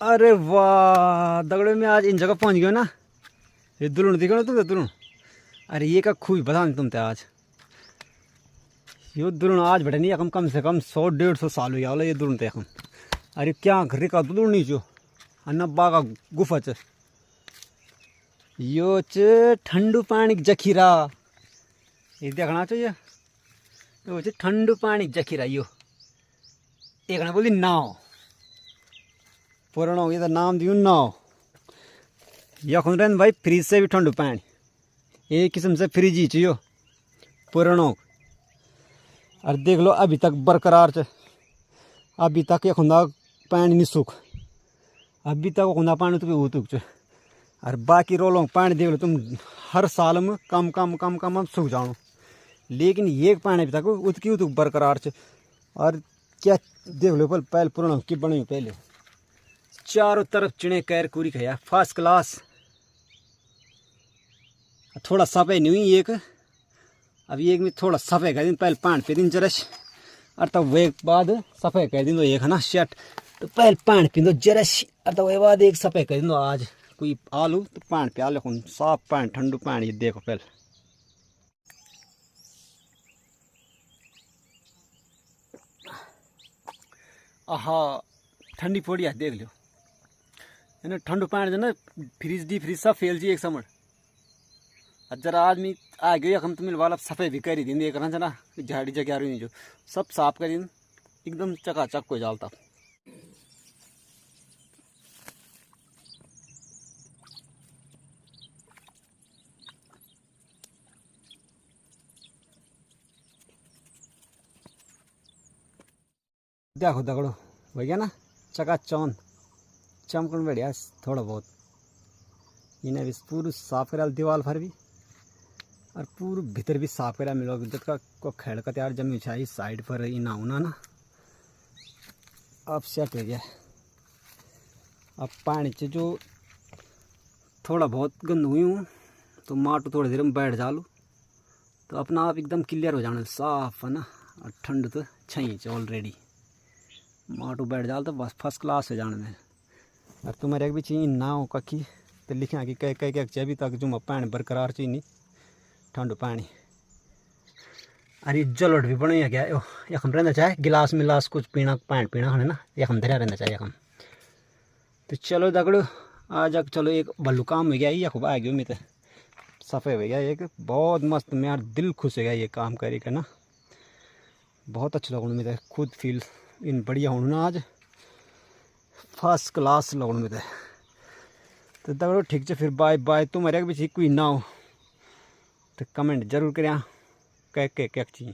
अरे वाह दगड़े में आज इन जगह पहुंच गयो ना। ये दुलुन दिखो ना तुम दुलुन। अरे ये का खूब बता नहीं तुम ते आज यो दुलुन आज बैठे नहीं कम से कम 100-150 साल हो गया ये दुलुन ते हम। अरे क्या घरी का दुलुन नहीं जो अन्ना बागा गुफा च यो च ठंडू पानी जखीरा। ये देखना चाहिए यो च ठंडू पानी जखीरा। यो एक ना बोली नाव पुराना हो गया तो नाम दियो नाव। यख रहन भाई फ्रिज से भी ठंडू पानी एक किस्म से फ्रिज ही यो पुराना। और देख लो अभी तक बरकरार च। अभी तक यख पानी नहीं सूख। अभी तक खुदा पानी तो उतुक च। और बाकी रोलों पानी देख लो तुम हर साल में कम कम कम कम अब सूख जाओ। लेकिन ये पानी अभी तक उतकी उतुक बरकरार च। और क्या देख लो पहले पुराना की बनी पहले चारों तरफ चिड़े कैर कूरी खाया फर्स्ट क्लास। थोड़ा सफाई नहीं हुई एक अभी एक में थोड़ा सफाई कर दिन पहले पानी पी दिन जरस। और तब वे बाद सफाई कर दिन एक है ना शर्ट तो पहले पानी पी दो जरस। और तब वे बाद एक सफाई कर दिन आज कोई आलू तो पानी पिया लो साफ पानी ठंडू पानी देखो पहले। आहा ठंडी पड़ी है देख लो है ना ठंडू पानी जो ना फ्रिज डी फ्रिज सब फेल जी एक समझ। जरा आदमी आ गयो हम तो मिल वाला सफाई भी करी दिन एक ना झाड़ी जगह रही जो सब साफ करी एकदम चकाचक को जालता। देखो दगड़ो हो गया ना चकाचौंध चमकन बढ़िया थोड़ा बहुत इन्हें भी पूरी साफ करा दीवार भर भी। और पूरे भीतर भी साफ करा मिलो जब को खेड़ का तैयार जमी छाई साइड पर इना होना ना अब सेट हो गया। अब पानी से जो थोड़ा बहुत गंद हुई हूँ तो माटू थोड़ी देर में बैठ जालू तो अपना आप एकदम क्लियर हो जाना साफ है ना। और ठंड तो छई ऑलरेडी माटू बैठ जाल तो बस फर्स्ट क्लास हो जाने में। और तुम्हारे एक भी चाहिए ना हो कखी तो लिखा कि कई कई कई अभी तक जो पानी बरकरार चाहिए नहीं ठंडू पानी। अरे जलोट भी बने क्या यखम रहना चाहे गिलास मिलास कुछ पीना पानी पीना है ना यखम धरा रहना चाहिए यखम। तो चलो दगड़ो आज चलो एक भल्लू काम हो गया यख आ गयो मैं तो सफ़े हो गया एक बहुत मस्त मेरा दिल खुश हो गया ये काम करके ना। बहुत अच्छा लगन में खुद फील इन बढ़िया होना ना आज फर्स्ट क्लास लगन में। तो दगड़ो ठीक है फिर बाय बाय। तुम्हारे भी कोई ना हो तो कमेंट जरूर करें क्या चाहिए।